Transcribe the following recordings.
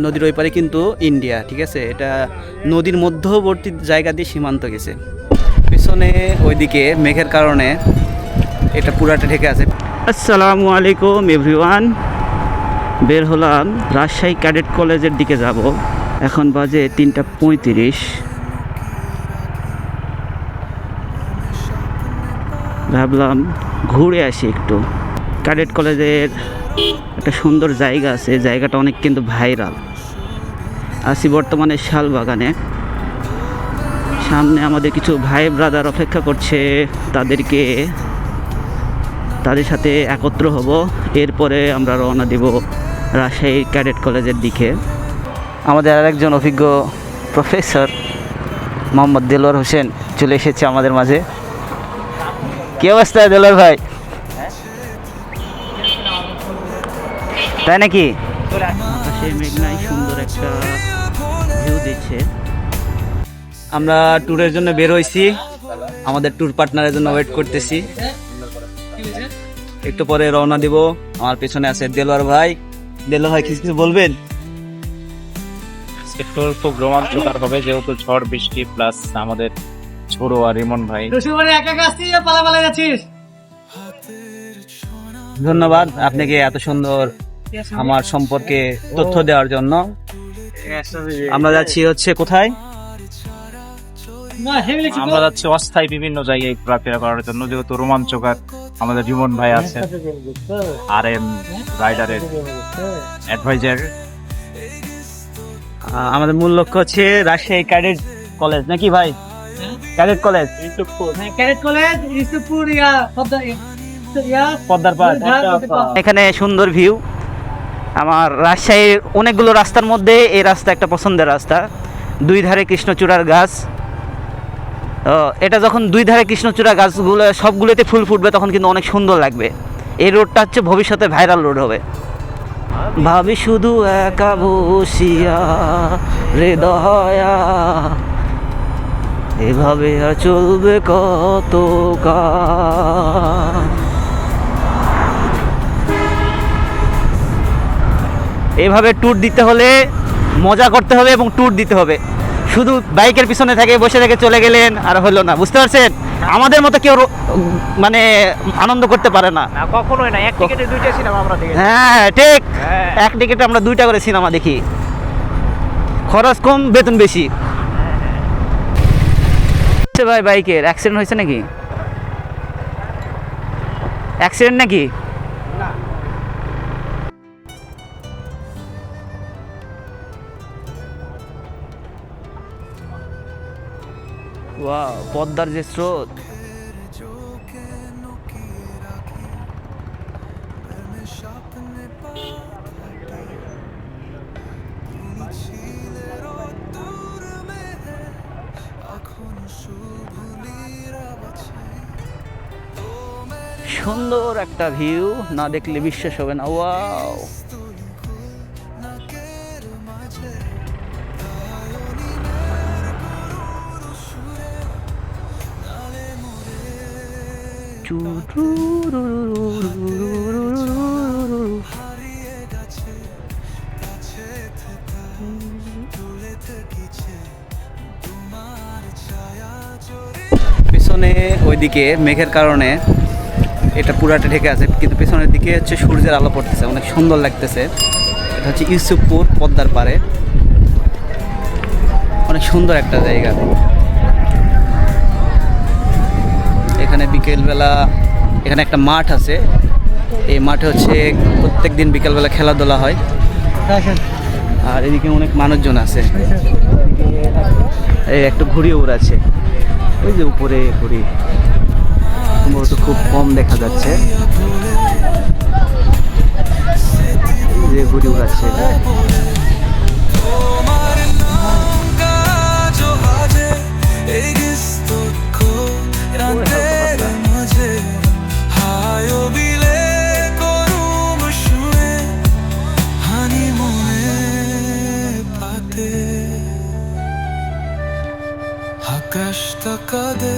নদীর ওই পারে কিন্তু ইন্ডিয়া, ঠিক আছে। এটা নদীর মধ্যবর্তী জায়গা দিয়ে সীমান্ত গেছে। পিছনে ওইদিকে মেঘের কারণে এটা পুরাটা ঢেকে আছে। আসসালামু আলাইকুম এভরিওয়ান, বের হলাম রাজশাহী ক্যাডেট কলেজের দিকে যাব। এখন বাজে 3:35। ভাবলাম ঘুরে আসি একটু। ক্যাডেট কলেজের একটা সুন্দর জায়গা আছে, জায়গাটা অনেক কিন্তু ভাইরাল। আছি বর্তমানে শালবাগানে। সামনে আমাদের কিছু ভাই ব্রাদার অপেক্ষা করছে, তাদের সাথে একত্র হব। এরপরে আমরা রওনা দিব রাজশাহী ক্যাডেট কলেজের দিকে। আমাদের আরেকজন অভিজ্ঞ প্রফেসর মোহাম্মদ দেলোয়ার হোসেন চলে এসেছে আমাদের মাঝে। কী অবস্থা দেলোয়ার ভাই? তাই নাকি? আকাশে মেঘনায় সুন্দর একটা ভিউ দিচ্ছে। আমরা ট্যুরের জন্য বের হয়েছি, আমাদের ট্যুর পার্টনারের জন্য ওয়েট করতেছি। একটু পরে রওনা দিব। আমার পেছনে আছে দেলোয়ার ভাই। দেলোয়ার ভাই কিছু বলবেন? ট্যুর খুব রোমাঞ্চকর হবে, যেহেতু ঝড় বৃষ্টি প্লাস আমাদের ছোড়ো আর রিমন ভাই। ধন্যবাদ আপনাকে এত সুন্দর আমার সম্পর্কে তথ্য দেওয়ার জন্য। আমরা যাচ্ছি হচ্ছে কোথায়? আমরা যাচ্ছি অস্থায়ী বিভিন্ন জায়গায় ঘোরাফেরা করার জন্য, যেহেতু রোমাঞ্চকর। আমাদের রিমন ভাই আছে, RM রাইডারের অ্যাডভাইজার। আমাদের মূল লক্ষ্য হচ্ছে রাজশাহী ক্যাডেট কলেজ, নাকি ভাই? ক্যাডেট কলেজ, পদ্মার পাড়। এখানে সুন্দর ভিউ। আমার রাজশাহীর অনেকগুলো রাস্তার মধ্যে এই রাস্তা একটা পছন্দের রাস্তা। দুই ধারে কৃষ্ণচূড়ার গাছ। এটা যখন দুই ধারে কৃষ্ণচূড়া গাছগুলো সবগুলোতে ফুল ফুটবে তখন কিন্তু অনেক সুন্দর লাগবে। এই রোডটা হচ্ছে ভবিষ্যতে ভাইরাল রোড হবে। ভাবি শুধু একা বসিয়া রে দয়া, এভাবে আর চলবে কত কাল। এভাবে ট্যুর দিতে হলে মজা করতে হবে এবং ট্যুর দিতে হবে। শুধু বাইকের পিছনে থেকে বসে থেকে চলে গেলেন আর হলো না, বুঝতে পারছেন? আমাদের মতো কেউ মানে আনন্দ করতে পারে না, কখনোই না। এক টিকেটে দুইটা সিনেমা আমরা দেখি। হ্যাঁ ঠিক, এক টিকিটে আমরা 2টা করে সিনেমা দেখি। খরচ কম, বেতন বেশি। ভাই বাইকের অ্যাক্সিডেন্ট হয়েছে নাকি? অ্যাক্সিডেন্ট নাকি? ওয়াও, পদ্মার যে স্রোত। সুন্দর একটা ভিউ, না দেখলে বিশ্বাস হবে না। ওয়াও, পিছনে ওইদিকে মেঘের কারণে এটা পুরাটা ঢেকে আছে, কিন্তু পেছনের দিকে হচ্ছে সূর্যের আলো পড়তেছে, অনেক সুন্দর লাগতেছে। এটা হচ্ছে ইউসুফপুর, পদ্মার পাড়ে। অনেক সুন্দর একটা জায়গা। এখানে বিকেলবেলা এখানে একটা মাঠ আছে। এই মাঠে হচ্ছে প্রত্যেক দিন বিকেলবেলা খেলাধুলা হয়। আর এদিকে অনেক মানুষজন আছে। এই একটা ঘুড়ি উড়াচ্ছে, ওই যে উপরে ঘুড়ি, সম্ভবত খুব কম দেখা যাচ্ছে। যে ঘুড়ি উড়াচ্ছে, আকাশটা কাঁদে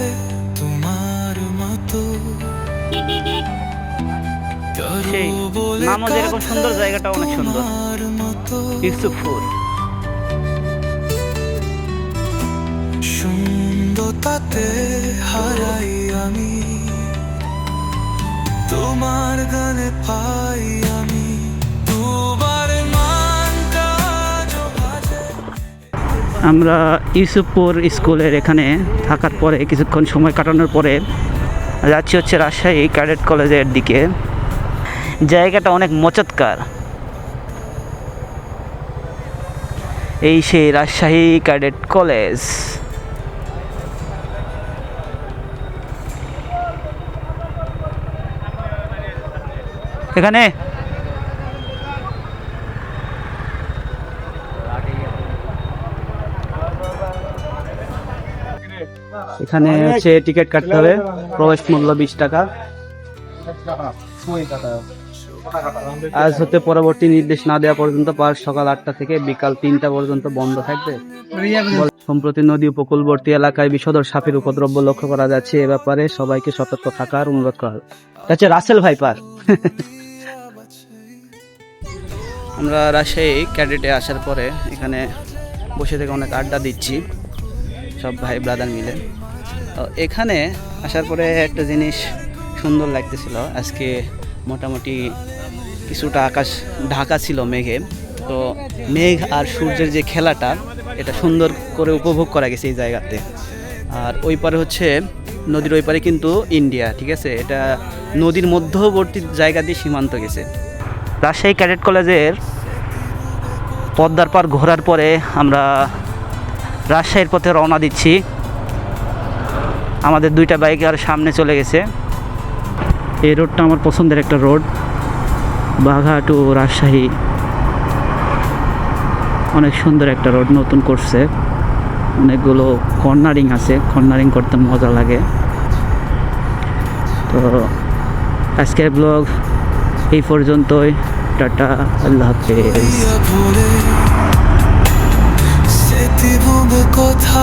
তোমার মতো। সেই নামও যেরকম সুন্দর, জায়গাটা অনেক সুন্দর। মতো ইউসুফপুর। সুন্দরতাতে হারাই আমি, তোমার গানে পাই আমি দুবার মানটা জো বাজে। আমরা ইউসুফপুর স্কুলের এখানে থাকার পরে কিছুক্ষণ সময় কাটানোর পরে যাচ্ছি হচ্ছে রাজশাহী ক্যাডেট কলেজের দিকে। জায়গাটা অনেক মচৎকার। এই সেই রাজশাহী ক্যাডেট কলেজ। এখানে এখানে হচ্ছে টিকিট কাটতে হবে, প্রবেশ মূল্য 20 টাকা। আজ হতে পরবর্তী নির্দেশ না দেওয়া পর্যন্ত পার্ক সকাল 8টা থেকে বিকাল 3টা পর্যন্ত বন্ধ থাকবে। সম্প্রতি নদী উপকূলবর্তী এলাকায় বিষধর সাপের উপদ্রব লক্ষ্য করা যাচ্ছে। এ ব্যাপারে সবাইকে সতর্ক থাকার অনুরোধ করা হবে। আচ্ছা, রাসেল ভাইপার। আমরা রাজশাহী ক্যাডেটে আসার পরে এখানে বসে থেকে অনেক আড্ডা দিচ্ছি সব ভাই ব্রাদার মিলে। তো এখানে আসার পরে একটা জিনিস সুন্দর লাগতেছিল। আজকে মোটামুটি কিছুটা আকাশ ঢাকা ছিল মেঘে, তো মেঘ আর সূর্যের যে খেলাটা এটা সুন্দর করে উপভোগ করা গেছে এই জায়গাতে। আর ওই পারে হচ্ছে নদীর ওই পারে কিন্তু ইন্ডিয়া, ঠিক আছে, এটা নদীর মধ্যবর্তী জায়গা দিয়ে সীমান্ত গেছে। রাজশাহী ক্যাডেট কলেজের পদ্মার পার ঘোরার পরে আমরা রাজশাহীর পথে রওনা দিচ্ছি। আমাদের 2টা বাইক আর সামনে চলে গেছে। এই রোডটা আমার পছন্দের একটা রোড, বাঘা টু রাজশাহী। অনেক সুন্দর একটা রোড নতুন করছে, অনেকগুলো কর্নারিং আছে, কর্নারিং করতে মজা লাগে। তো আজকের ব্লগ এই পর্যন্তই। টাটা, আল্লাহ হাফেজ। ভুলে স্মৃতি কথা